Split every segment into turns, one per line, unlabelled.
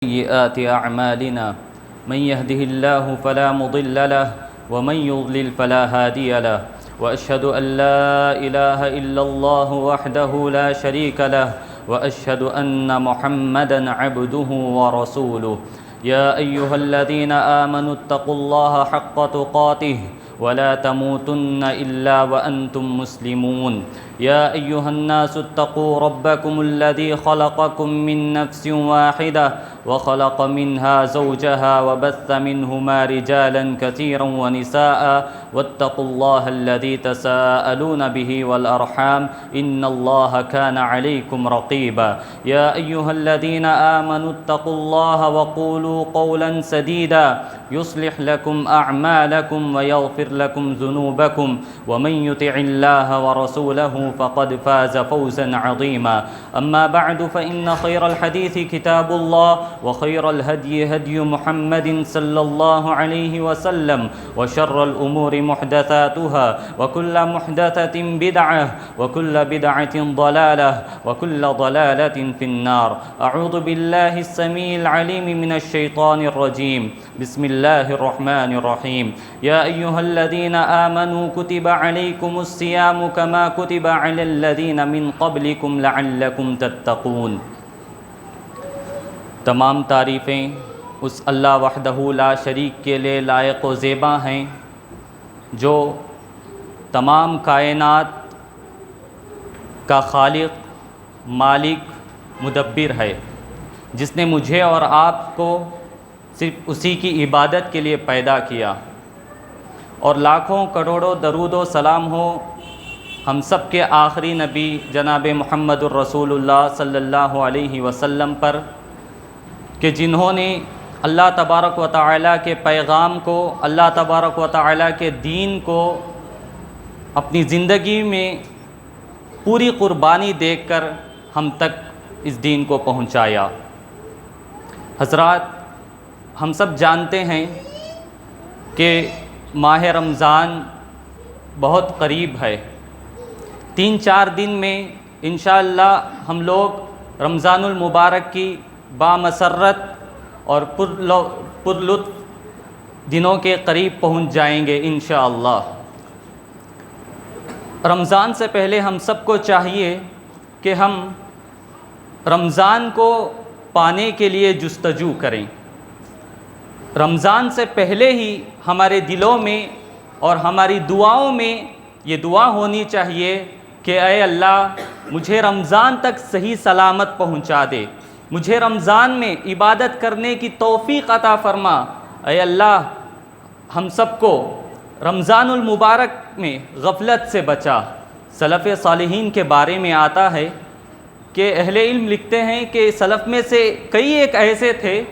سيئات أعمالنا من يهده الله فلا مضل له ومن يضلل فلا هادي له وأشهد أن لا إله إلا الله وحده لا شريك له وأشهد أن محمدا عبده ورسوله يا أيها الذين آمنوا اتقوا الله حق تقاته ولا تموتن إلا وأنتم مسلمون يا أيها الناس اتقوا ربكم الذي خلقكم من نفس واحدة وخلق منها زوجها وبث منهما رجالا كثيرا ونساء واتقوا الله الذي تساءلون به والأرحام إن الله كان عليكم رقيبا يا أيها الذين آمنوا اتقوا الله وقولوا قولا سديدا يصلح لكم أعمالكم ويغفر لكم ذنوبكم ومن يطع الله ورسوله فقد فاز فوزا عظيما أما بعد فإن خير الحديث كتاب الله وخير الهدي هدي محمد صلى الله عليه وسلم وشر الأمور محدثاتها وكل محدثة بدعة وكل بدعة ضلالة وكل ضلالة في النار أعوذ بالله السميع العليم من الشيطان الرجيم بسم الله الرحمن الرحيم يا أيها الذين آمنوا كتب عليكم الصيام كما كتب على الذين من قبلكم لعلكم تتقون۔ تمام تعریفیں اس اللہ وحدہ لا شریک کے لیے لائق و زیبا ہیں جو تمام کائنات کا خالق، مالک، مدبر ہے، جس نے مجھے اور آپ کو صرف اسی کی عبادت کے لیے پیدا کیا، اور لاکھوں کروڑوں درود و سلام ہو ہم سب کے آخری نبی جناب محمد الرسول اللہ صلی اللہ علیہ وسلم پر، کہ جنہوں نے اللہ تبارک و تعالیٰ کے پیغام کو، اللہ تبارک و تعالیٰ کے دین کو اپنی زندگی میں پوری قربانی دے کر ہم تک اس دین کو پہنچایا۔ حضرات، ہم سب جانتے ہیں کہ ماہ رمضان بہت قریب ہے۔ 3-4 دن میں انشاءاللہ ہم لوگ رمضان المبارک کی بامسرت اور پرلطف دنوں کے قریب پہنچ جائیں گے انشاءاللہ۔ رمضان سے پہلے ہم سب کو چاہیے کہ ہم رمضان کو پانے کے لیے جستجو کریں۔ رمضان سے پہلے ہی ہمارے دلوں میں اور ہماری دعاؤں میں یہ دعا ہونی چاہیے کہ اے اللہ مجھے رمضان تک صحیح سلامت پہنچا دے، مجھے رمضان میں عبادت کرنے کی توفیق عطا فرما۔ اے اللہ ہم سب کو رمضان المبارک میں غفلت سے بچا۔ سلف صالحین کے بارے میں آتا ہے کہ اہل علم لکھتے ہیں کہ سلف میں سے کئی ایک ایسے تھے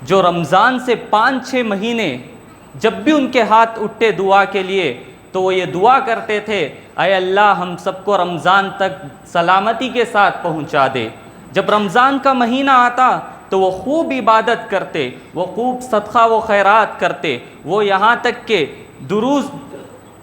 جو رمضان سے 5-6 مہینے جب بھی ان کے ہاتھ اٹھتے دعا کے لیے تو وہ یہ دعا کرتے تھے، اے اللہ ہم سب کو رمضان تک سلامتی کے ساتھ پہنچا دے۔ جب رمضان کا مہینہ آتا تو وہ خوب عبادت کرتے، وہ خوب صدقہ و خیرات کرتے، وہ یہاں تک کہ دروس،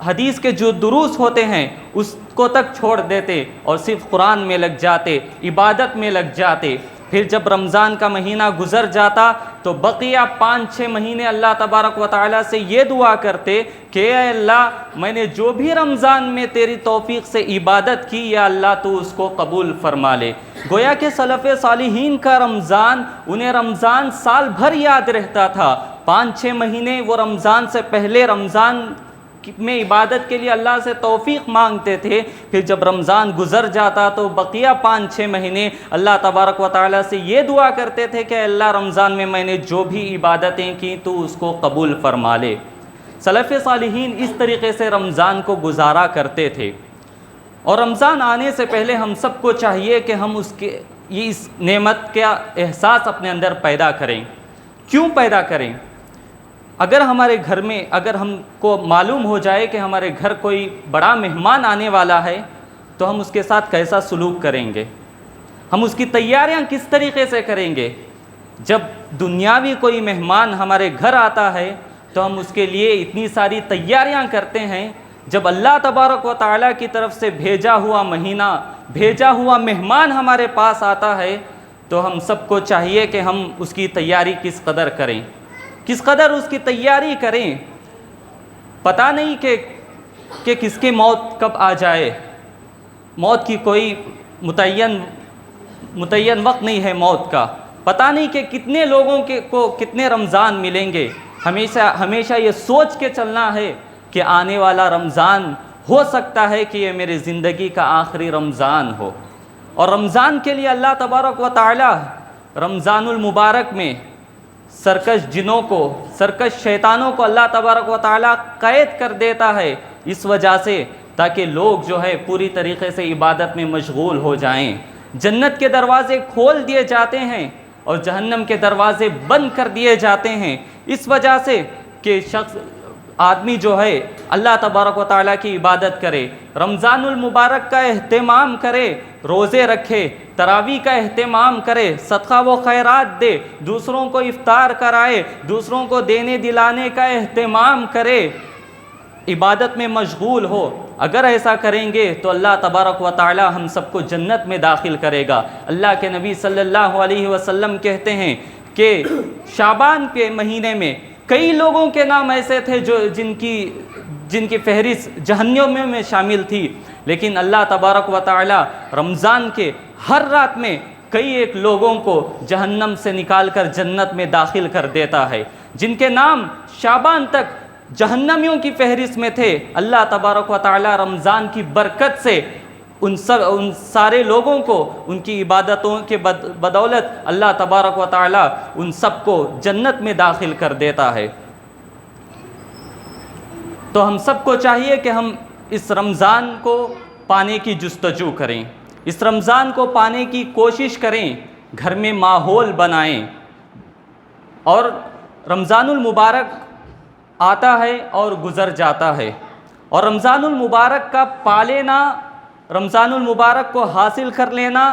حدیث کے جو دروس ہوتے ہیں اس کو تک چھوڑ دیتے اور صرف قرآن میں لگ جاتے، عبادت میں لگ جاتے۔ پھر جب رمضان کا مہینہ گزر جاتا تو بقیہ 5-6 مہینے اللہ تبارک و تعالیٰ سے یہ دعا کرتے کہ اے اللہ میں نے جو بھی رمضان میں تیری توفیق سے عبادت کی، یا اللہ تو اس کو قبول فرما لے۔ گویا کہ سلف صالحین کا رمضان انہیں رمضان سال بھر یاد رہتا تھا۔ 5-6 مہینے وہ رمضان سے پہلے رمضان میں عبادت کے لیے اللہ سے توفیق مانگتے تھے، پھر جب رمضان گزر جاتا تو بقیہ 5-6 مہینے اللہ تبارک و تعالیٰ سے یہ دعا کرتے تھے کہ اللہ رمضان میں نے جو بھی عبادتیں کی تو اس کو قبول فرما لے۔ سلف صالحین اس طریقے سے رمضان کو گزارا کرتے تھے، اور رمضان آنے سے پہلے ہم سب کو چاہیے کہ ہم اس نعمت کا احساس اپنے اندر پیدا کریں۔ کیوں پیدا کریں؟ اگر ہمارے گھر میں، اگر ہم کو معلوم ہو جائے کہ ہمارے گھر کوئی بڑا مہمان آنے والا ہے تو ہم اس کے ساتھ کیسا سلوک کریں گے؟ ہم اس کی تیاریاں کس طریقے سے کریں گے؟ جب دنیاوی کوئی مہمان ہمارے گھر آتا ہے تو ہم اس کے لیے اتنی ساری تیاریاں کرتے ہیں، جب اللہ تبارک و تعالیٰ کی طرف سے بھیجا ہوا مہینہ، بھیجا ہوا مہمان ہمارے پاس آتا ہے تو ہم سب کو چاہیے کہ ہم اس کی تیاری کس قدر کریں، کس قدر اس کی تیاری کریں۔ پتہ نہیں کہ کس کی موت کب آ جائے، موت کی کوئی متعین وقت نہیں ہے موت کا، پتہ نہیں کہ کتنے لوگوں کو کتنے رمضان ملیں گے۔ ہمیشہ یہ سوچ کے چلنا ہے کہ آنے والا رمضان ہو سکتا ہے کہ یہ میری زندگی کا آخری رمضان ہو۔ اور رمضان کے لیے اللہ تبارک و تعالی رمضان المبارک میں سرکش جنوں کو، سرکش شیطانوں کو اللہ تبارک و تعالی قید کر دیتا ہے، اس وجہ سے تاکہ لوگ جو ہے پوری طریقے سے عبادت میں مشغول ہو جائیں۔ جنت کے دروازے کھول دیے جاتے ہیں اور جہنم کے دروازے بند کر دیے جاتے ہیں، اس وجہ سے کہ آدمی جو ہے اللہ تبارک و تعالیٰ کی عبادت کرے، رمضان المبارک کا اہتمام کرے، روزے رکھے، تراویح کا اہتمام کرے، صدقہ و خیرات دے، دوسروں کو افطار کرائے، دوسروں کو دینے دلانے کا اہتمام کرے، عبادت میں مشغول ہو۔ اگر ایسا کریں گے تو اللہ تبارک و تعالی ہم سب کو جنت میں داخل کرے گا۔ اللہ کے نبی صلی اللہ علیہ وسلم کہتے ہیں کہ شعبان کے مہینے میں کئی لوگوں کے نام ایسے تھے جن کی فہرست جہنمیوں میں شامل تھی، لیکن اللہ تبارک و تعالی رمضان کے ہر رات میں کئی ایک لوگوں کو جہنم سے نکال کر جنت میں داخل کر دیتا ہے، جن کے نام شعبان تک جہنمیوں کی فہرست میں تھے۔ اللہ تبارک و تعالی رمضان کی برکت سے ان سارے لوگوں کو ان کی عبادتوں کے بدولت اللہ تبارک و تعالی ان سب کو جنت میں داخل کر دیتا ہے۔ تو ہم سب کو چاہیے کہ ہم اس رمضان کو پانے کی جستجو کریں، اس رمضان کو پانے کی کوشش کریں، گھر میں ماحول بنائیں۔ اور رمضان المبارک آتا ہے اور گزر جاتا ہے، اور رمضان المبارک کا پا لینا، رمضان المبارک کو حاصل کر لینا،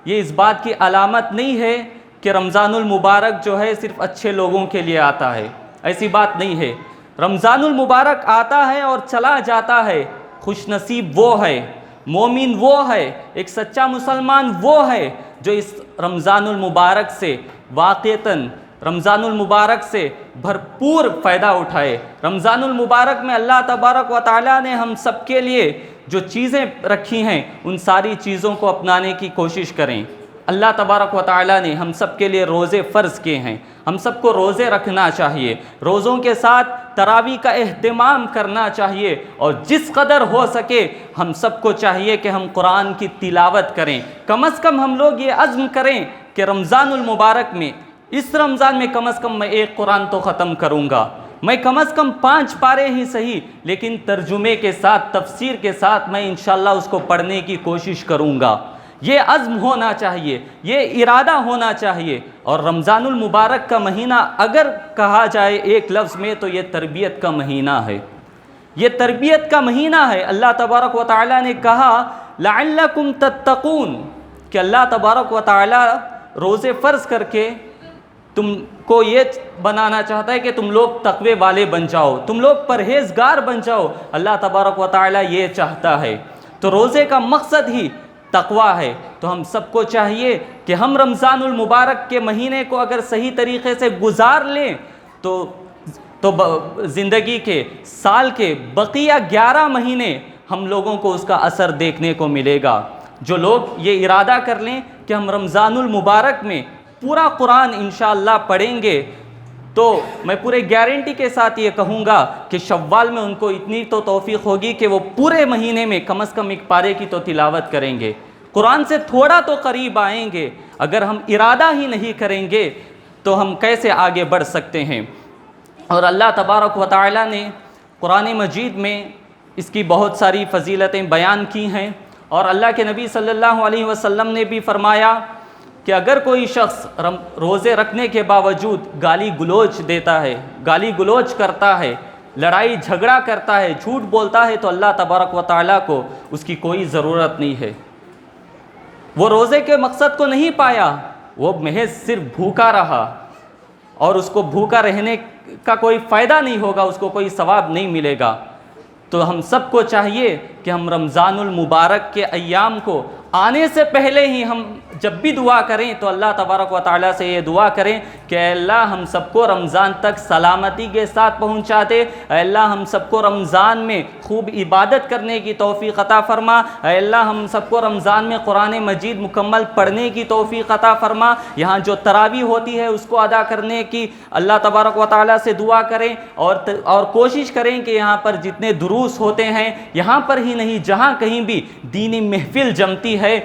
یہ اس بات کی علامت نہیں ہے کہ رمضان المبارک جو ہے صرف اچھے لوگوں کے لیے آتا ہے، ایسی بات نہیں ہے۔ رمضان المبارک آتا ہے اور چلا جاتا ہے، خوش نصیب وہ ہے، مومن وہ ہے، ایک سچا مسلمان وہ ہے جو اس رمضان المبارک سے واقعتاً رمضان المبارک سے بھرپور فائدہ اٹھائے۔ رمضان المبارک میں اللہ تبارک و تعالیٰ نے ہم سب کے لیے جو چیزیں رکھی ہیں ان ساری چیزوں کو اپنانے کی کوشش کریں۔ اللہ تبارک و تعالیٰ نے ہم سب کے لیے روزے فرض کیے ہیں، ہم سب کو روزے رکھنا چاہیے، روزوں کے ساتھ تراویح کا اہتمام کرنا چاہیے، اور جس قدر ہو سکے ہم سب کو چاہیے کہ ہم قرآن کی تلاوت کریں۔ کم از کم ہم لوگ یہ عزم کریں کہ رمضان المبارک میں، اس رمضان میں کم از کم میں ایک قرآن تو ختم کروں گا، میں کم از کم 5 پارے ہی صحیح لیکن ترجمے کے ساتھ، تفسیر کے ساتھ میں انشاءاللہ اس کو پڑھنے کی کوشش کروں گا۔ یہ عزم ہونا چاہیے، یہ ارادہ ہونا چاہیے۔ اور رمضان المبارک کا مہینہ اگر کہا جائے ایک لفظ میں تو یہ تربیت کا مہینہ ہے، یہ تربیت کا مہینہ ہے۔ اللہ تبارک و تعالیٰ نے کہا لعلکم تتقون، کہ اللہ تبارک و تعالیٰ روزے فرض کر کے تم کو یہ بنانا چاہتا ہے کہ تم لوگ تقوی والے بن جاؤ، تم لوگ پرہیزگار بن جاؤ، اللہ تبارک و تعالیٰ یہ چاہتا ہے۔ تو روزے کا مقصد ہی تقوی ہے۔ تو ہم سب کو چاہیے کہ ہم رمضان المبارک کے مہینے کو اگر صحیح طریقے سے گزار لیں تو زندگی کے سال کے بقیہ 11 مہینے ہم لوگوں کو اس کا اثر دیکھنے کو ملے گا۔ جو لوگ یہ ارادہ کر لیں کہ ہم رمضان المبارک میں پورا قرآن انشاءاللہ پڑھیں گے، تو میں پورے گارنٹی کے ساتھ یہ کہوں گا کہ شوال میں ان کو اتنی تو توفیق ہوگی کہ وہ پورے مہینے میں کم از کم 1 پارے کی تو تلاوت کریں گے، قرآن سے تھوڑا تو قریب آئیں گے۔ اگر ہم ارادہ ہی نہیں کریں گے تو ہم کیسے آگے بڑھ سکتے ہیں؟ اور اللہ تبارک و تعالیٰ نے قرآن مجید میں اس کی بہت ساری فضیلتیں بیان کی ہیں، اور اللہ کے نبی صلی اللہ علیہ وسلم نے بھی فرمایا کہ اگر کوئی شخص روزے رکھنے کے باوجود گالی گلوچ دیتا ہے، گالی گلوچ کرتا ہے، لڑائی جھگڑا کرتا ہے، جھوٹ بولتا ہے، تو اللہ تبارک و تعالیٰ کو اس کی کوئی ضرورت نہیں ہے۔ وہ روزے کے مقصد کو نہیں پایا، وہ محض صرف بھوکا رہا، اور اس کو بھوکا رہنے کا کوئی فائدہ نہیں ہوگا، اس کو کوئی ثواب نہیں ملے گا۔ تو ہم سب کو چاہیے کہ ہم رمضان المبارک کے ایام کو آنے سے پہلے ہی ہم جب بھی دعا کریں تو اللہ تبارک و تعالیٰ سے یہ دعا کریں کہ اے اللہ ہم سب کو رمضان تک سلامتی کے ساتھ پہنچا دے، اے اللہ ہم سب کو رمضان میں خوب عبادت کرنے کی توفیق عطا فرما، اے اللہ ہم سب کو رمضان میں قرآن مجید مکمل پڑھنے کی توفیق عطا فرما، یہاں جو تراویح ہوتی ہے اس کو ادا کرنے کی اللہ تبارک و تعالیٰ سے دعا کریں، اور کوشش کریں کہ یہاں پر جتنے دروس ہوتے ہیں، یہاں پر ہی نہیں جہاں کہیں بھی دینی محفل جمتی ہے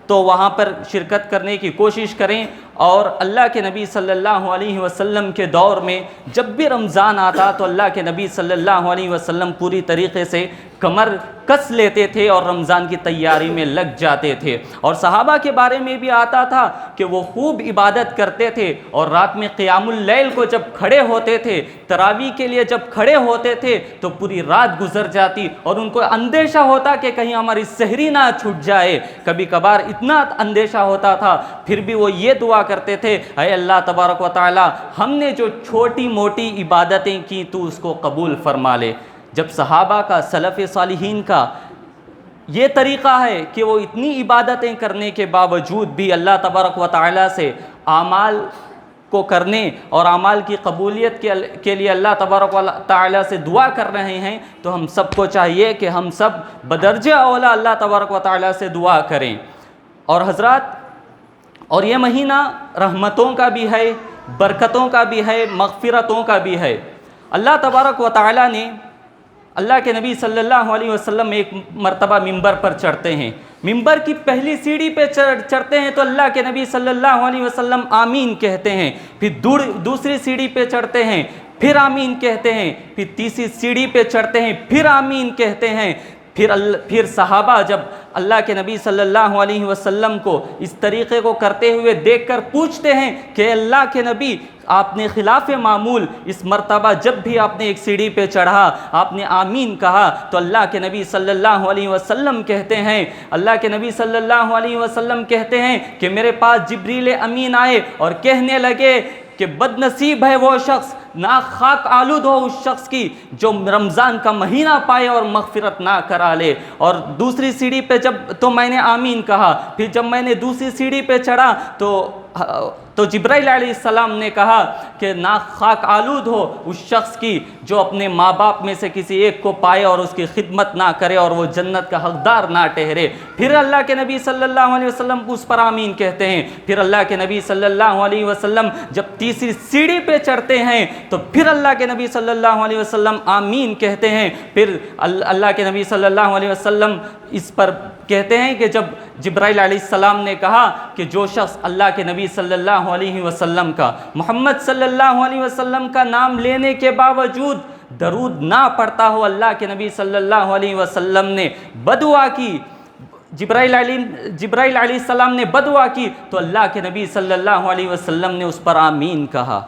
تو وہاں پر شرکت کرنے کی کوشش کریں۔ اور اللہ کے نبی صلی اللہ علیہ وسلم کے دور میں جب بھی رمضان آتا تو اللہ کے نبی صلی اللہ علیہ وسلم پوری طریقے سے کمر کس لیتے تھے اور رمضان کی تیاری میں لگ جاتے تھے، اور صحابہ کے بارے میں بھی آتا تھا کہ وہ خوب عبادت کرتے تھے، اور رات میں قیام اللیل کو جب کھڑے ہوتے تھے، تراویح کے لیے جب کھڑے ہوتے تھے تو پوری رات گزر جاتی اور ان کو اندیشہ ہوتا کہ کہیں ہماری سحری نہ چھوٹ جائے، کبھی کبھار اتنا اندیشہ ہوتا تھا، پھر بھی وہ یہ دعا کرتے تھے اے اللہ تبارک و تعالی ہم نے جو چھوٹی موٹی عبادتیں کی تو اس کو قبول فرما لے۔ جب صحابہ کا، سلف صالحین کا یہ طریقہ ہے کہ وہ اتنی عبادتیں کرنے کے باوجود بھی اللہ تبارک و تعالی سے اعمال کو کرنے اور اعمال کی قبولیت کے لیے اللہ تبارک و تعالی سے دعا کر رہے ہیں، تو ہم سب کو چاہیے کہ ہم سب بدرجہ اولا اللہ تبارک و تعالی سے دعا کریں۔ اور حضرات، اور یہ مہینہ رحمتوں کا بھی ہے، برکتوں کا بھی ہے، مغفرتوں کا بھی ہے۔ اللہ تبارک و تعالی نے، اللہ کے نبی صلی اللہ علیہ وسلم ایک مرتبہ ممبر پر چڑھتے ہیں، ممبر کی پہلی سیڑھی پہ چڑھتے ہیں تو اللہ کے نبی صلی اللہ علیہ وسلم آمین کہتے ہیں، پھر دوسری سیڑھی پہ چڑھتے ہیں، پھر آمین کہتے ہیں، پھر تیسری سیڑھی پہ چڑھتے ہیں، پھر آمین کہتے ہیں، پھر صحابہ جب اللہ کے نبی صلی اللہ علیہ وسلم کو اس طریقے کو کرتے ہوئے دیکھ کر پوچھتے ہیں کہ اللہ کے نبی آپ نے خلاف معمول اس مرتبہ جب بھی آپ نے ایک سیڑھی پہ چڑھا آپ نے آمین کہا، تو اللہ کے نبی صلی اللہ علیہ وسلم کہتے ہیں، اللہ کے نبی صلی اللہ علیہ وسلم کہتے ہیں کہ میرے پاس جبریل امین آئے اور کہنے لگے کہ بد نصیب ہے وہ شخص، نہ خاک آلود ہو اس شخص کی جو رمضان کا مہینہ پائے اور مغفرت نہ کرا لے۔ اور دوسری سیڑھی پہ جب تو میں نے آمین کہا، پھر جب میں نے دوسری سیڑھی پہ چڑھا تو جبرائیل علیہ السلام نے کہا کہ نہ خاک آلود ہو اس شخص کی جو اپنے ماں باپ میں سے کسی ایک کو پائے اور اس کی خدمت نہ کرے اور وہ جنت کا حقدار نہ ٹھہرے۔ پھر اللہ کے نبی صلی اللہ علیہ وسلم اس پر آمین کہتے ہیں۔ پھر اللہ کے نبی صلی اللہ علیہ وسلم جب تیسری سیڑھی پہ چڑھتے ہیں تو پھر اللہ کے نبی صلی اللہ علیہ وسلم آمین کہتے ہیں۔ پھر اللہ کے نبی صلی اللہ علیہ وسلم اس پر کہتے ہیں کہ جب جبرائیل علیہ السلام نے کہا کہ جو شخص اللہ کے نبی صلی اللہ علیہ وسلم کا، محمد صلی اللہ علیہ وسلم کا نام لینے کے باوجود درود نہ پڑھتا ہو، اللہ کے نبی صلی اللہ علیہ وسلم نے بدعا کی، جبرائیل علیہ السلام نے بدعا کی تو اللہ کے نبی صلی اللہ علیہ وسلم نے اس پر آمین کہا۔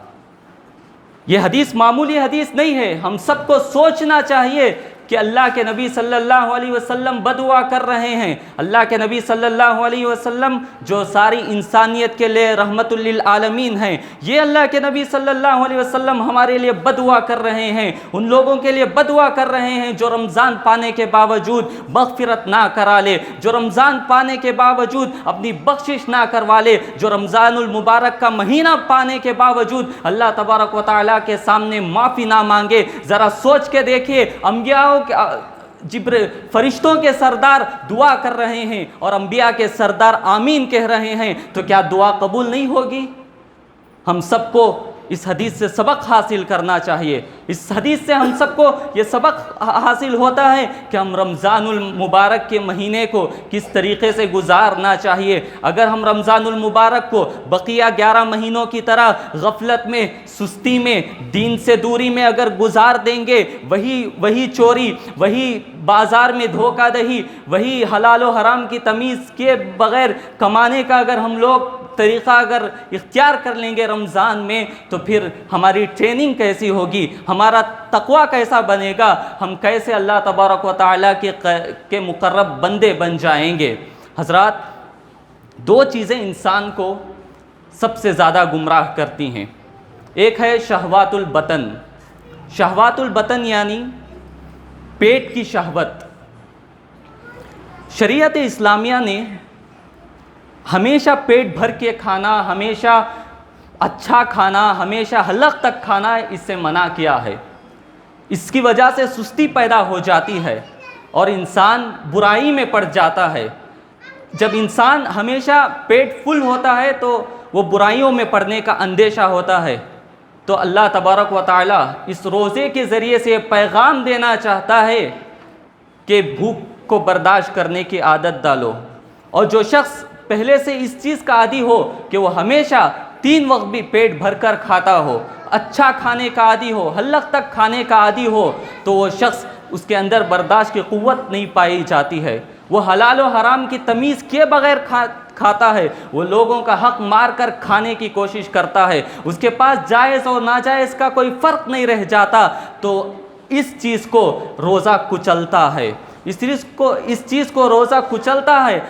یہ حدیث معمولی حدیث نہیں ہے، ہم سب کو سوچنا چاہیے کہ اللہ کے نبی صلی اللہ علیہ وسلم بدعا کر رہے ہیں۔ اللہ کے نبی صلی اللہ علیہ وسلم جو ساری انسانیت کے لیے رحمت للعالمین ہیں، یہ اللہ کے نبی صلی اللہ علیہ وسلم ہمارے لیے بدعا کر رہے ہیں، ان لوگوں کے لیے بدعا کر رہے ہیں جو رمضان پانے کے باوجود مغفرت نہ کرا لے، جو رمضان پانے کے باوجود اپنی بخشش نہ کروا لے، جو رمضان المبارک کا مہینہ پانے کے باوجود اللہ تبارک و تعالیٰ کے سامنے معافی نہ مانگے۔ ذرا سوچ کے دیکھیے، انبیاء فرشتوں کے سردار دعا کر رہے ہیں اور انبیاء کے سردار آمین کہہ رہے ہیں، تو کیا دعا قبول نہیں ہوگی؟ ہم سب کو اس حدیث سے سبق حاصل کرنا چاہیے۔ اس حدیث سے ہم سب کو یہ سبق حاصل ہوتا ہے کہ ہم رمضان المبارک کے مہینے کو کس طریقے سے گزارنا چاہیے۔ اگر ہم رمضان المبارک کو بقیہ 11 مہینوں کی طرح غفلت میں، سستی میں، دین سے دوری میں اگر گزار دیں گے، وہی چوری، وہی بازار میں دھوکہ دہی، وہی حلال و حرام کی تمیز کے بغیر کمانے کا اگر ہم لوگ طریقہ اگر اختیار کر لیں گے رمضان میں، تو پھر ہماری ٹریننگ کیسی ہوگی، ہمارا تقویٰ کیسا بنے گا، ہم کیسے اللہ تبارک و تعالیٰ کے مقرب بندے بن جائیں گے۔ حضرات، 2 چیزیں انسان کو سب سے زیادہ گمراہ کرتی ہیں۔ ایک ہے شہوات البطن، شہوات البطن یعنی پیٹ کی شہوت۔ شریعت اسلامیہ نے ہمیشہ پیٹ بھر کے کھانا، ہمیشہ اچھا کھانا، ہمیشہ حلق تک کھانا، اس سے منع کیا ہے۔ اس کی وجہ سے سستی پیدا ہو جاتی ہے اور انسان برائی میں پڑ جاتا ہے۔ جب انسان ہمیشہ پیٹ فل ہوتا ہے تو وہ برائیوں میں پڑنے کا اندیشہ ہوتا ہے۔ تو اللہ تبارک و تعالی اس روزے کے ذریعے سے پیغام دینا چاہتا ہے کہ بھوک کو برداشت کرنے کی عادت ڈالو، اور جو شخص پہلے سے اس چیز کا عادی ہو کہ وہ ہمیشہ 3 وقت بھی پیٹ بھر کر کھاتا ہو، اچھا کھانے کا عادی ہو، حلق تک کھانے کا عادی ہو، تو وہ شخص، اس کے اندر برداشت کی قوت نہیں پائی جاتی ہے۔ وہ حلال و حرام کی تمیز کیے بغیر کھاتا ہے، وہ لوگوں کا حق مار کر کھانے کی کوشش کرتا ہے، اس کے پاس جائز اور ناجائز کا کوئی فرق نہیں رہ جاتا۔ تو اس چیز کو روزہ کچلتا ہے، اس چیز کو روزہ کچلتا ہے۔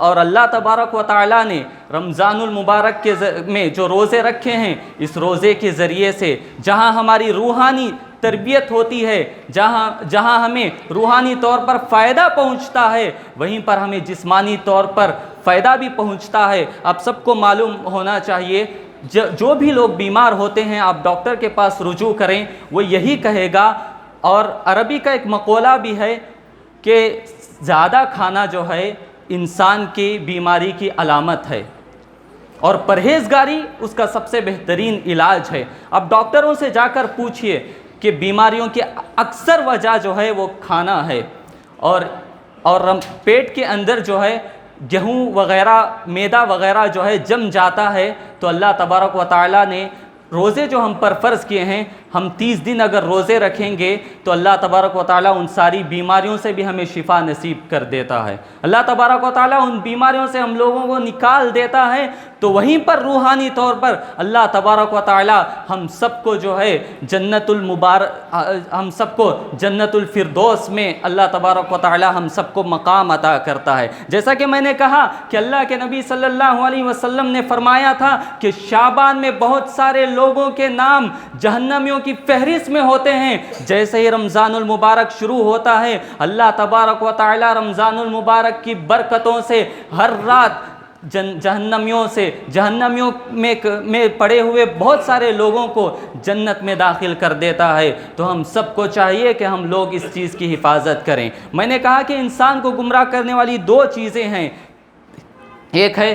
اور اللہ تبارک و تعالیٰ نے رمضان المبارک میں جو روزے رکھے ہیں، اس روزے کے ذریعے سے جہاں ہماری روحانی تربیت ہوتی ہے، جہاں ہمیں روحانی طور پر فائدہ پہنچتا ہے، وہیں پر ہمیں جسمانی طور پر فائدہ بھی پہنچتا ہے۔ آپ سب کو معلوم ہونا چاہیے، جو بھی لوگ بیمار ہوتے ہیں آپ ڈاکٹر کے پاس رجوع کریں، وہ یہی کہے گا، اور عربی کا ایک مقولہ بھی ہے کہ زیادہ کھانا جو ہے انسان کی بیماری کی علامت ہے، اور پرہیزگاری اس کا سب سے بہترین علاج ہے۔ اب ڈاکٹروں سے جا کر پوچھئے کہ بیماریوں کی اکثر وجہ جو ہے وہ کھانا ہے، اور پیٹ کے اندر جو ہے گیہوں وغیرہ، میدا وغیرہ جو ہے جم جاتا ہے۔ تو اللہ تبارک و تعالیٰ نے روزے جو ہم پر فرض کیے ہیں، ہم 30 دن اگر روزے رکھیں گے تو اللہ تبارک و تعالیٰ ان ساری بیماریوں سے بھی ہمیں شفا نصیب کر دیتا ہے۔ اللہ تبارک و تعالیٰ ان بیماریوں سے ہم لوگوں کو نکال دیتا ہے۔ تو وہیں پر روحانی طور پر اللہ تبارک و تعالیٰ ہم سب کو جو ہے ہم سب کو جنت الفردوس میں اللہ تبارک و تعالیٰ ہم سب کو مقام عطا کرتا ہے۔ جیسا کہ میں نے کہا کہ اللہ کے نبی صلی اللہ علیہ وسلم نے فرمایا تھا کہ شعبان میں بہت سارے لوگوں کے نام جہنمیوں کی فہرست میں ہوتے ہیں۔ جیسے ہی رمضان المبارک شروع ہوتا ہے، اللہ تبارک و تعالی رمضان المبارک کی برکتوں سے ہر رات جہنمیوں میں پڑے ہوئے بہت سارے لوگوں کو جنت میں داخل کر دیتا ہے۔ تو ہم سب کو چاہیے کہ ہم لوگ اس چیز کی حفاظت کریں۔ میں نے کہا کہ انسان کو گمراہ کرنے والی 2 چیزیں ہیں، ایک ہے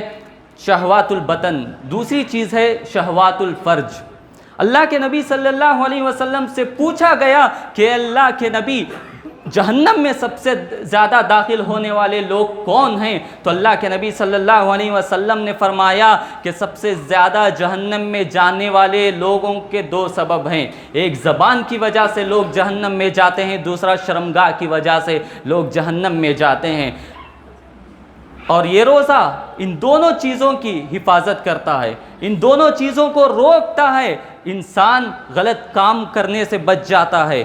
شہوات البطن، دوسری چیز ہے شہوات الفرج۔ اللہ کے نبی صلی اللہ علیہ وسلم سے پوچھا گیا کہ اللہ کے نبی، جہنم میں سب سے زیادہ داخل ہونے والے لوگ کون ہیں؟ تو اللہ کے نبی صلی اللہ علیہ وسلم نے فرمایا کہ سب سے زیادہ جہنم میں جانے والے لوگوں کے 2 سبب ہیں، ایک زبان کی وجہ سے لوگ جہنم میں جاتے ہیں، دوسرا شرمگاہ کی وجہ سے لوگ جہنم میں جاتے ہیں۔ اور یہ روزہ ان دونوں چیزوں کی حفاظت کرتا ہے، ان دونوں چیزوں کو روکتا ہے، انسان غلط کام کرنے سے بچ جاتا ہے۔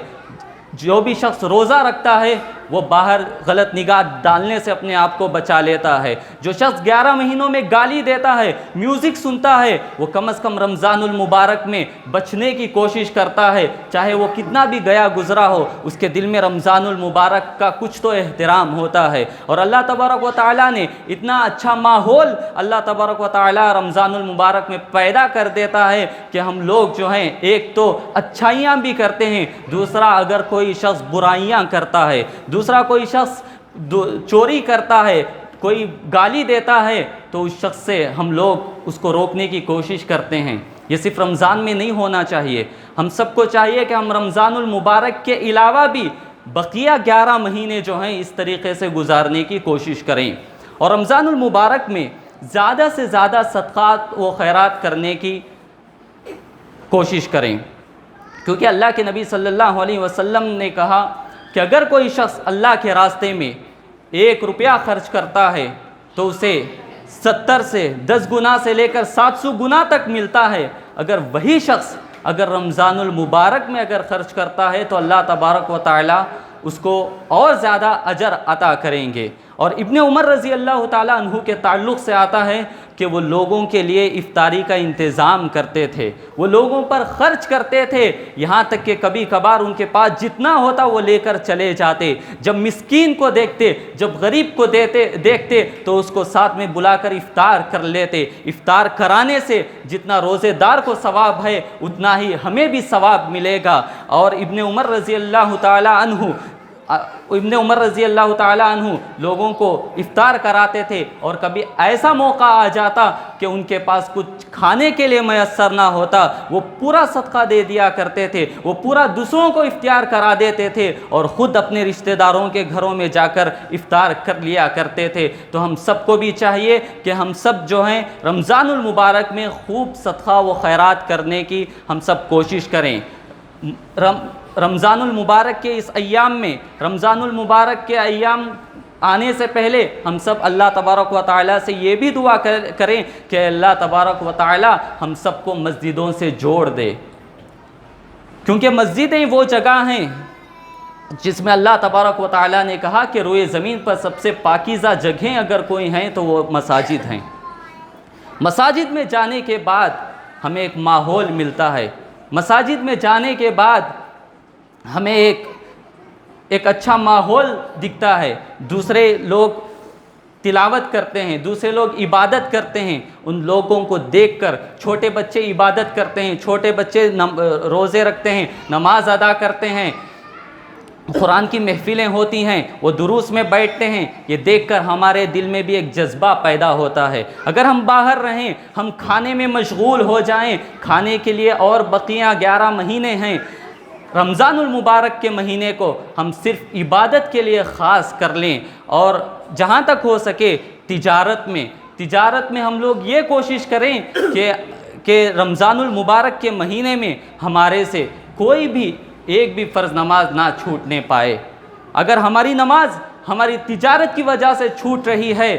جو بھی شخص روزہ رکھتا ہے وہ باہر غلط نگاہ ڈالنے سے اپنے آپ کو بچا لیتا ہے۔ جو شخص 11 مہینوں میں گالی دیتا ہے، میوزک سنتا ہے، وہ کم از کم رمضان المبارک میں بچنے کی کوشش کرتا ہے، چاہے وہ کتنا بھی گیا گزرا ہو، اس کے دل میں رمضان المبارک کا کچھ تو احترام ہوتا ہے۔ اور اللہ تبارک و تعالیٰ نے اتنا اچھا ماحول اللہ تبارک و تعالیٰ رمضان المبارک میں پیدا کر دیتا ہے کہ ہم لوگ جو ہیں ایک تو اچھائیاں بھی کرتے ہیں، دوسرا اگر کوئی شخص برائیاں کرتا ہے، دوسرا کوئی شخص چوری کرتا ہے، کوئی گالی دیتا ہے، تو اس شخص سے ہم لوگ اس کو روکنے کی کوشش کرتے ہیں۔ یہ صرف رمضان میں نہیں ہونا چاہیے، ہم سب کو چاہیے کہ ہم رمضان المبارک کے علاوہ بھی بقیہ 11 مہینے جو ہیں اس طریقے سے گزارنے کی کوشش کریں، اور رمضان المبارک میں زیادہ سے زیادہ صدقات و خیرات کرنے کی کوشش کریں، کیونکہ اللہ کے نبی صلی اللہ علیہ وسلم نے کہا کہ اگر کوئی شخص اللہ کے راستے میں 1 روپیہ خرچ کرتا ہے تو اسے 70 سے 10 گنا سے لے کر 700 گنا تک ملتا ہے۔ اگر وہی شخص اگر رمضان المبارک میں اگر خرچ کرتا ہے تو اللہ تبارک و تعالی اس کو اور زیادہ اجر عطا کریں گے۔ اور ابن عمر رضی اللہ تعالیٰ عنہ کے تعلق سے آتا ہے کہ وہ لوگوں کے لیے افطاری کا انتظام کرتے تھے، وہ لوگوں پر خرچ کرتے تھے، یہاں تک کہ کبھی کبھار ان کے پاس جتنا ہوتا وہ لے کر چلے جاتے۔ جب مسکین کو دیکھتے، جب غریب کو دیکھتے تو اس کو ساتھ میں بلا کر افطار کر لیتے۔ افطار کرانے سے جتنا روزے دار کو ثواب ہے اتنا ہی ہمیں بھی ثواب ملے گا۔ اور ابن عمر رضی اللہ تعالی عنہ لوگوں کو افطار کراتے تھے، اور کبھی ایسا موقع آ جاتا کہ ان کے پاس کچھ کھانے کے لیے میسر نہ ہوتا، وہ پورا صدقہ دے دیا کرتے تھے، وہ پورا دوسروں کو افطار کرا دیتے تھے اور خود اپنے رشتہ داروں کے گھروں میں جا کر افطار کر لیا کرتے تھے۔ تو ہم سب کو بھی چاہیے کہ ہم سب جو ہیں رمضان المبارک میں خوب صدقہ و خیرات کرنے کی ہم سب کوشش کریں۔ رمضان المبارک کے اس ایام میں، رمضان المبارک کے ایام آنے سے پہلے ہم سب اللہ تبارک و تعالیٰ سے یہ بھی دعا کریں کہ اللہ تبارک و تعالیٰ ہم سب کو مسجدوں سے جوڑ دے، کیونکہ مسجدیں وہ جگہ ہیں جس میں اللہ تبارک و تعالیٰ نے کہا کہ روئے زمین پر سب سے پاکیزہ جگہیں اگر کوئی ہیں تو وہ مساجد ہیں۔ مساجد میں جانے کے بعد ہمیں ایک ماحول ملتا ہے، مساجد میں جانے کے بعد ہمیں ایک اچھا ماحول دکھتا ہے، دوسرے لوگ تلاوت کرتے ہیں، دوسرے لوگ عبادت کرتے ہیں، ان لوگوں کو دیکھ کر چھوٹے بچے عبادت کرتے ہیں، چھوٹے بچے روزے رکھتے ہیں، نماز ادا کرتے ہیں، قرآن کی محفلیں ہوتی ہیں، وہ دروس میں بیٹھتے ہیں، یہ دیکھ کر ہمارے دل میں بھی ایک جذبہ پیدا ہوتا ہے۔ اگر ہم باہر رہیں، ہم کھانے میں مشغول ہو جائیں، کھانے کے لیے اور بقیہ 11 مہینے ہیں، رمضان المبارک کے مہینے کو ہم صرف عبادت کے لیے خاص کر لیں، اور جہاں تک ہو سکے تجارت میں ہم لوگ یہ کوشش کریں کہ رمضان المبارک کے مہینے میں ہمارے سے کوئی بھی ایک بھی فرض نماز نہ چھوٹنے پائے۔ اگر ہماری نماز ہماری تجارت کی وجہ سے چھوٹ رہی ہے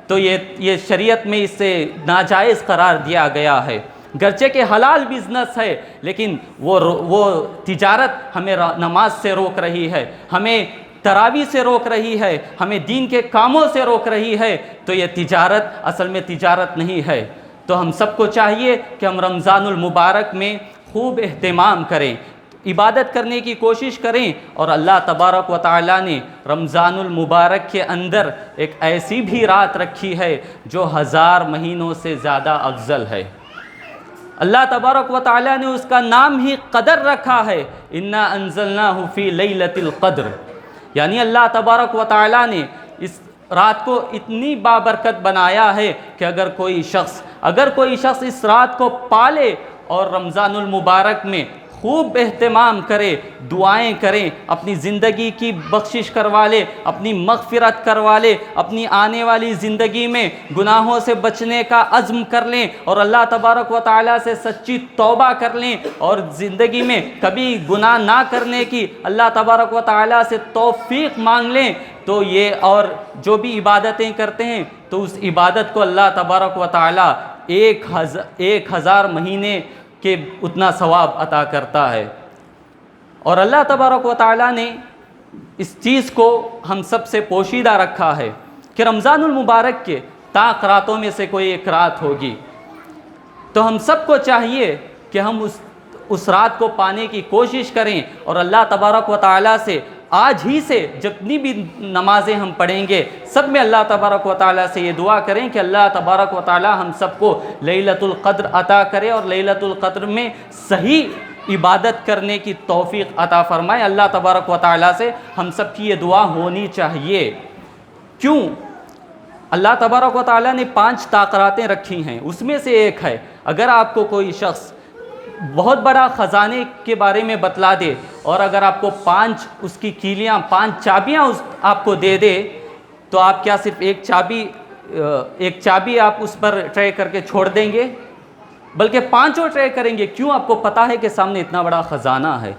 تو یہ شریعت میں اس سے ناجائز قرار دیا گیا ہے، گرچہ کہ حلال بزنس ہے، لیکن وہ تجارت ہمیں نماز سے روک رہی ہے، ہمیں تراویح سے روک رہی ہے، ہمیں دین کے کاموں سے روک رہی ہے، تو یہ تجارت اصل میں تجارت نہیں ہے۔ تو ہم سب کو چاہیے کہ ہم رمضان المبارک میں خوب اہتمام کریں، عبادت کرنے کی کوشش کریں، اور اللہ تبارک و تعالیٰ نے رمضان المبارک کے اندر ایک ایسی بھی رات رکھی ہے جو 1000 مہینوں سے زیادہ افضل ہے۔ اللہ تبارک و تعالیٰ نے اس کا نام ہی قدر رکھا ہے، انا انزلناہ فی لیلۃ القدر، یعنی اللہ تبارک و تعالیٰ نے اس رات کو اتنی بابرکت بنایا ہے کہ اگر کوئی شخص اس رات کو پالے اور رمضان المبارک میں خوب اہتمام کرے، دعائیں کریں، اپنی زندگی کی بخشش کروا لے، اپنی مغفرت کروا لے، اپنی آنے والی زندگی میں گناہوں سے بچنے کا عزم کر لیں اور اللہ تبارک و تعالیٰ سے سچی توبہ کر لیں، اور زندگی میں کبھی گناہ نہ کرنے کی اللہ تبارک و تعالیٰ سے توفیق مانگ لیں، تو یہ اور جو بھی عبادتیں کرتے ہیں تو اس عبادت کو اللہ تبارک و تعالیٰ 1000 مہینے کہ اتنا ثواب عطا کرتا ہے۔ اور اللہ تبارک و تعالیٰ نے اس چیز کو ہم سب سے پوشیدہ رکھا ہے کہ رمضان المبارک کے طاق راتوں میں سے کوئی ایک رات ہوگی، تو ہم سب کو چاہیے کہ ہم اس رات کو پانے کی کوشش کریں، اور اللہ تبارک و تعالیٰ سے آج ہی سے جتنی بھی نمازیں ہم پڑھیں گے سب میں اللہ تبارک و تعالیٰ سے یہ دعا کریں کہ اللہ تبارک و تعالیٰ ہم سب کو لیلۃ القدر عطا کرے اور لیلۃ القدر میں صحیح عبادت کرنے کی توفیق عطا فرمائے۔ اللہ تبارک و تعالیٰ سے ہم سب کی یہ دعا ہونی چاہیے۔ کیوں؟ اللہ تبارک و تعالیٰ نے 5 طاقتیں رکھی ہیں، اس میں سے ایک ہے اگر آپ کو کوئی شخص بہت بڑا خزانے کے بارے میں بتلا دے اور اگر آپ کو 5 اس کی کیلیاں 5 چابیاں آپ کو دے دے، تو آپ کیا صرف ایک چابی آپ اس پر ٹرائی کر کے چھوڑ دیں گے؟ بلکہ 5 ٹرائی کریں گے۔ کیوں؟ آپ کو پتہ ہے کہ سامنے اتنا بڑا خزانہ ہے۔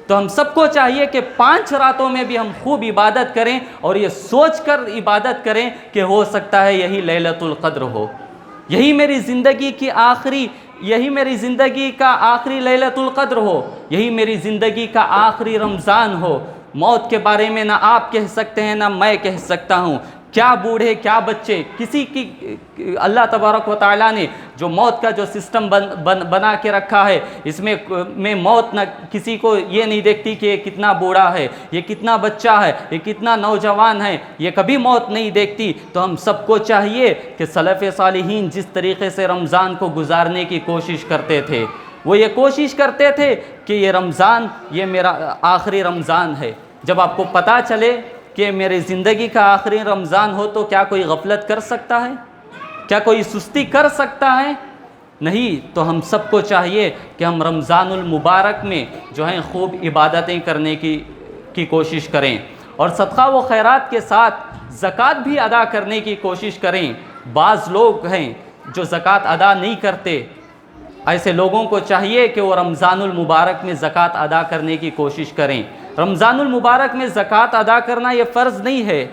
تو ہم سب کو چاہیے کہ 5 راتوں میں بھی ہم خوب عبادت کریں اور یہ سوچ کر عبادت کریں کہ ہو سکتا ہے یہی لیلۃ القدر ہو، یہی میری زندگی کا آخری لیلۃ القدر ہو، یہی میری زندگی کا آخری رمضان ہو۔ موت کے بارے میں نہ آپ کہہ سکتے ہیں نہ میں کہہ سکتا ہوں، کیا بوڑھے کیا بچے، کسی کی اللہ تبارک و تعالیٰ نے جو موت کا جو سسٹم بنا کے رکھا ہے، اس میں موت نہ کسی کو یہ نہیں دیکھتی کہ یہ کتنا بوڑھا ہے، یہ کتنا بچہ ہے، یہ کتنا نوجوان ہے، یہ کبھی موت نہیں دیکھتی۔ تو ہم سب کو چاہیے کہ سلف صالحین جس طریقے سے رمضان کو گزارنے کی کوشش کرتے تھے، وہ یہ کوشش کرتے تھے کہ یہ رمضان یہ میرا آخری رمضان ہے۔ جب آپ کو پتہ چلے کہ میری زندگی کا آخری رمضان ہو تو کیا کوئی غفلت کر سکتا ہے؟ کیا کوئی سستی کر سکتا ہے؟ نہیں۔ تو ہم سب کو چاہیے کہ ہم رمضان المبارک میں جو ہیں خوب عبادتیں کرنے کی کوشش کریں، اور صدقہ و خیرات کے ساتھ زکوٰۃ بھی ادا کرنے کی کوشش کریں۔ بعض لوگ ہیں جو زکوٰۃ ادا نہیں کرتے، ایسے لوگوں کو چاہیے کہ وہ رمضان المبارک میں زکوٰۃ ادا کرنے کی کوشش کریں۔ رمضان المبارک میں زکوٰۃ ادا کرنا یہ فرض نہیں ہے،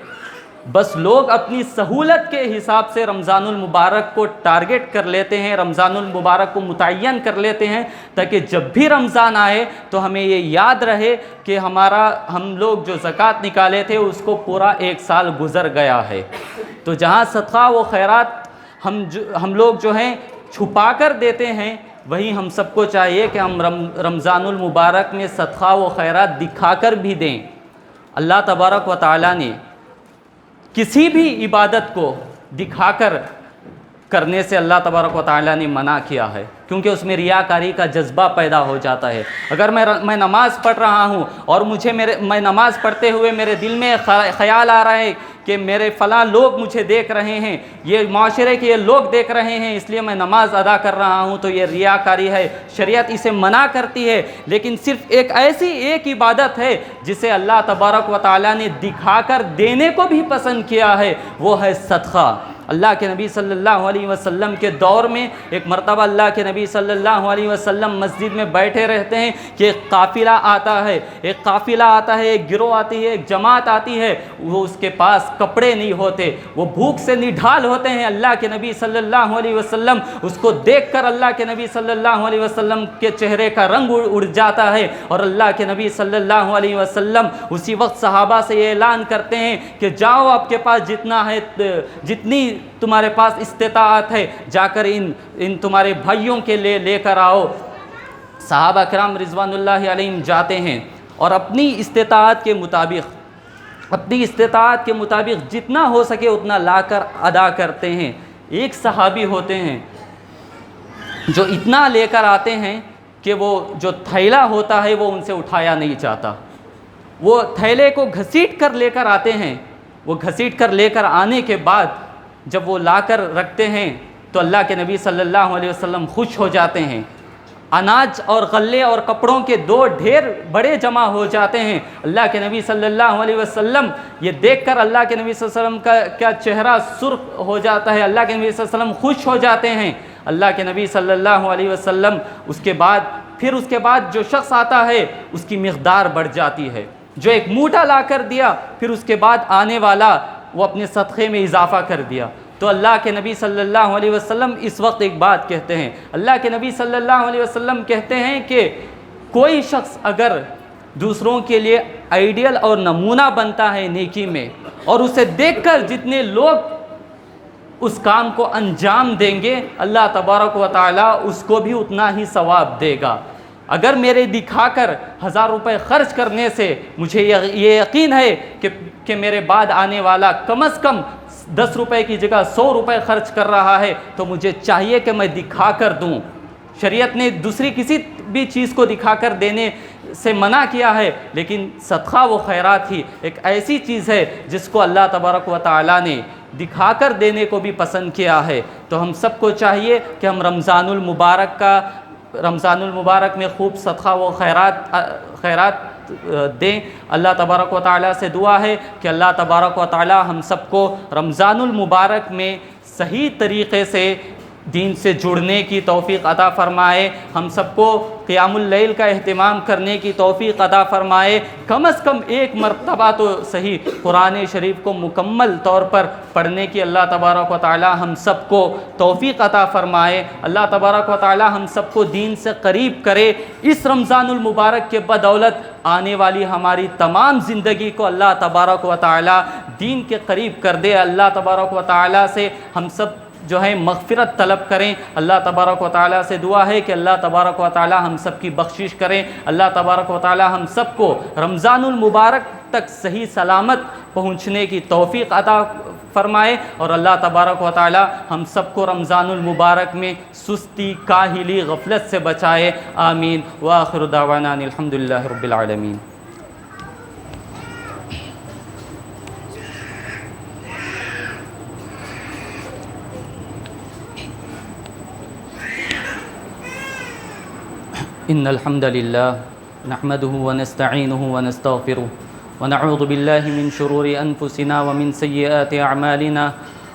بس لوگ اپنی سہولت کے حساب سے رمضان المبارک کو ٹارگٹ کر لیتے ہیں، رمضان المبارک کو متعین کر لیتے ہیں، تاکہ جب بھی رمضان آئے تو ہمیں یہ یاد رہے کہ ہم لوگ جو زکوٰۃ نکالے تھے اس کو پورا 1 سال گزر گیا ہے۔ تو جہاں صدقہ و خیرات ہم لوگ جو ہیں چھپا کر دیتے ہیں، وہیں ہم سب کو چاہیے کہ ہم رمضان المبارک میں صدقہ و خیرات دکھا کر بھی دیں۔ اللہ تبارک و تعالیٰ نے کسی بھی عبادت کو دکھا کر کرنے سے اللہ تبارک و تعالیٰ نے منع کیا ہے، کیونکہ اس میں ریاکاری کا جذبہ پیدا ہو جاتا ہے۔ اگر میں نماز پڑھ رہا ہوں اور میں نماز پڑھتے ہوئے میرے دل میں خیال آ رہا ہے کہ میرے فلاں لوگ مجھے دیکھ رہے ہیں، یہ معاشرے کے یہ لوگ دیکھ رہے ہیں، اس لیے میں نماز ادا کر رہا ہوں، تو یہ ریاکاری ہے، شریعت اسے منع کرتی ہے۔ لیکن صرف ایک عبادت ہے جسے اللہ تبارک و تعالیٰ نے دکھا کر دینے کو بھی پسند کیا ہے، وہ ہے صدقہ۔ اللہ کے نبی صلی اللہ علیہ وسلم کے دور میں ایک مرتبہ اللہ کے نبی صلی اللہ علیہ وسلم مسجد میں بیٹھے رہتے ہیں کہ ایک قافلہ آتا ہے، ایک گروہ آتی ہے، ایک جماعت آتی ہے، وہ اس کے پاس کپڑے نہیں ہوتے، وہ بھوک سے نڈھال ہوتے ہیں۔ اللہ کے نبی صلی اللہ علیہ وسلم اس کو دیکھ کر اللہ کے نبی صلی اللہ علیہ وسلم کے چہرے کا رنگ اڑ جاتا ہے، اور اللہ کے نبی صلی اللہ علیہ وسلم اسی وقت صحابہ سے یہ اعلان کرتے ہیں کہ جاؤ، آپ کے پاس جتنی تمہارے پاس استطاعت ہے، جا کر ان تمہارے بھائیوں کے لے کر آؤ۔ صحابہ کرام رضوان اللہ علیہم جاتے ہیں اور اپنی استطاعت کے مطابق جتنا ہو سکے اتنا لا کر ادا کرتے ہیں۔ ایک صحابی ہوتے ہیں جو اتنا لے کر آتے ہیں کہ وہ جو تھیلا ہوتا ہے وہ ان سے اٹھایا نہیں جاتا، وہ تھیلے کو گھسیٹ کر لے کر آتے ہیں۔ وہ گھسیٹ کر لے کر آنے کے بعد جب وہ لا کر رکھتے ہیں تو اللہ کے نبی صلی اللہ علیہ وسلم خوش ہو جاتے ہیں۔ اناج اور غلے اور کپڑوں کے 2 ڈھیر بڑے جمع ہو جاتے ہیں۔ اللہ کے نبی صلی اللہ علیہ وسلم یہ دیکھ کر اللہ کے نبی صلی اللہ علیہ وسلم کا چہرہ سرخ ہو جاتا ہے، اللہ کے نبی صلی اللہ علیہ وسلم خوش ہو جاتے ہیں۔ اللہ کے نبی صلی اللہ علیہ وسلم اس کے بعد جو شخص آتا ہے اس کی مقدار بڑھ جاتی ہے، جو ایک موٹا لا کر دیا، پھر اس کے بعد آنے والا وہ اپنے صدقے میں اضافہ کر دیا۔ تو اللہ کے نبی صلی اللہ علیہ وسلم اس وقت ایک بات کہتے ہیں، اللہ کے نبی صلی اللہ علیہ وسلم کہتے ہیں کہ کوئی شخص اگر دوسروں کے لیے آئیڈیل اور نمونہ بنتا ہے نیکی میں، اور اسے دیکھ کر جتنے لوگ اس کام کو انجام دیں گے، اللہ تبارک و تعالیٰ اس کو بھی اتنا ہی ثواب دے گا۔ اگر میرے دکھا کر 1000 روپے خرچ کرنے سے مجھے یہ یقین ہے کہ میرے بعد آنے والا کم از کم 10 روپے کی جگہ 100 روپے خرچ کر رہا ہے، تو مجھے چاہیے کہ میں دکھا کر دوں۔ شریعت نے دوسری کسی بھی چیز کو دکھا کر دینے سے منع کیا ہے، لیکن صدقہ و خیرات ہی ایک ایسی چیز ہے جس کو اللہ تبارک و تعالیٰ نے دکھا کر دینے کو بھی پسند کیا ہے۔ تو ہم سب کو چاہیے کہ ہم رمضان المبارک میں خوب صدقہ و خیرات دیں۔ اللہ تبارک و تعالیٰ سے دعا ہے کہ اللہ تبارک و تعالیٰ ہم سب کو رمضان المبارک میں صحیح طریقے سے دین سے جڑنے کی توفیق عطا فرمائے، ہم سب کو قیام اللیل کا اہتمام کرنے کی توفیق عطا فرمائے، کم از کم ایک مرتبہ تو صحیح قرآن شریف کو مکمل طور پر پڑھنے کی اللہ تبارک و تعالی ہم سب کو توفیق عطا فرمائے، اللہ تبارک و تعالی ہم سب کو دین سے قریب کرے، اس رمضان المبارک کے بدولت آنے والی ہماری تمام زندگی کو اللہ تبارک و تعالی دین کے قریب کر دے۔ اللہ تبارک و تعالی سے ہم سب جو ہے مغفرت طلب کریں، اللہ تبارک و تعالیٰ سے دعا ہے کہ اللہ تبارک و تعالیٰ ہم سب کی بخشش کریں، اللہ تبارک و تعالیٰ ہم سب کو رمضان المبارک تک صحیح سلامت پہنچنے کی توفیق عطا فرمائے، اور اللہ تبارک و تعالیٰ ہم سب کو رمضان المبارک میں سستی، کاہلی، غفلت سے بچائے، آمین۔ وآخر دعوانا ان الحمدللہ رب العالمین۔ إن الحمد لله نحمده ونستعينه ونستغفره ونعوذ بالله من شرور أنفسنا ومن سيئات أعمالنا،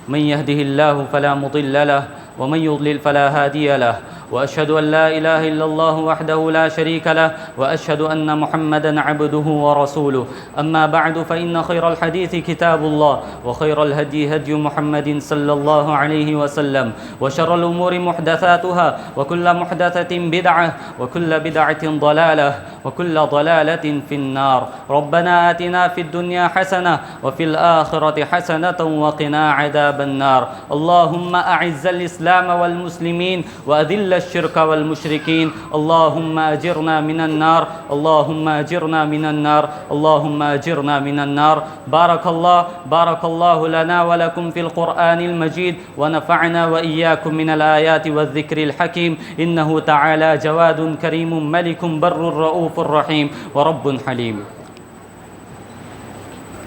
من يهده الله فلا مضل له ومن يضلل فلا هادي له، وأشهد أن لا إله إلا الله وحده لا شريك له، وأشهد أن محمدا عبده ورسوله، أما بعد فإن خير الحديث كتاب الله، وخير الهدي هدي محمد صلى الله عليه وسلم، وشر الأمور محدثاتها، وكل محدثة بدعة، وكل بدعة ضلالة، وكل ضلالة في النار۔ ربنا آتنا في الدنيا حسنة وفي الآخرة حسنة وقنا عذاب النار۔ اللهم أعز الإسلام والمسلمين وأذل الشرك والمشركين، اللهم أجرنا من النار، اللهم أجرنا من النار، اللهم أجرنا من النار۔ بارك الله لنا ولكم في القرآن المجيد، ونفعنا وإياكم من الآيات والذكر الحكيم، إنه تعالى جواد كريم ملك بر رؤوف رحيم ورب حليم۔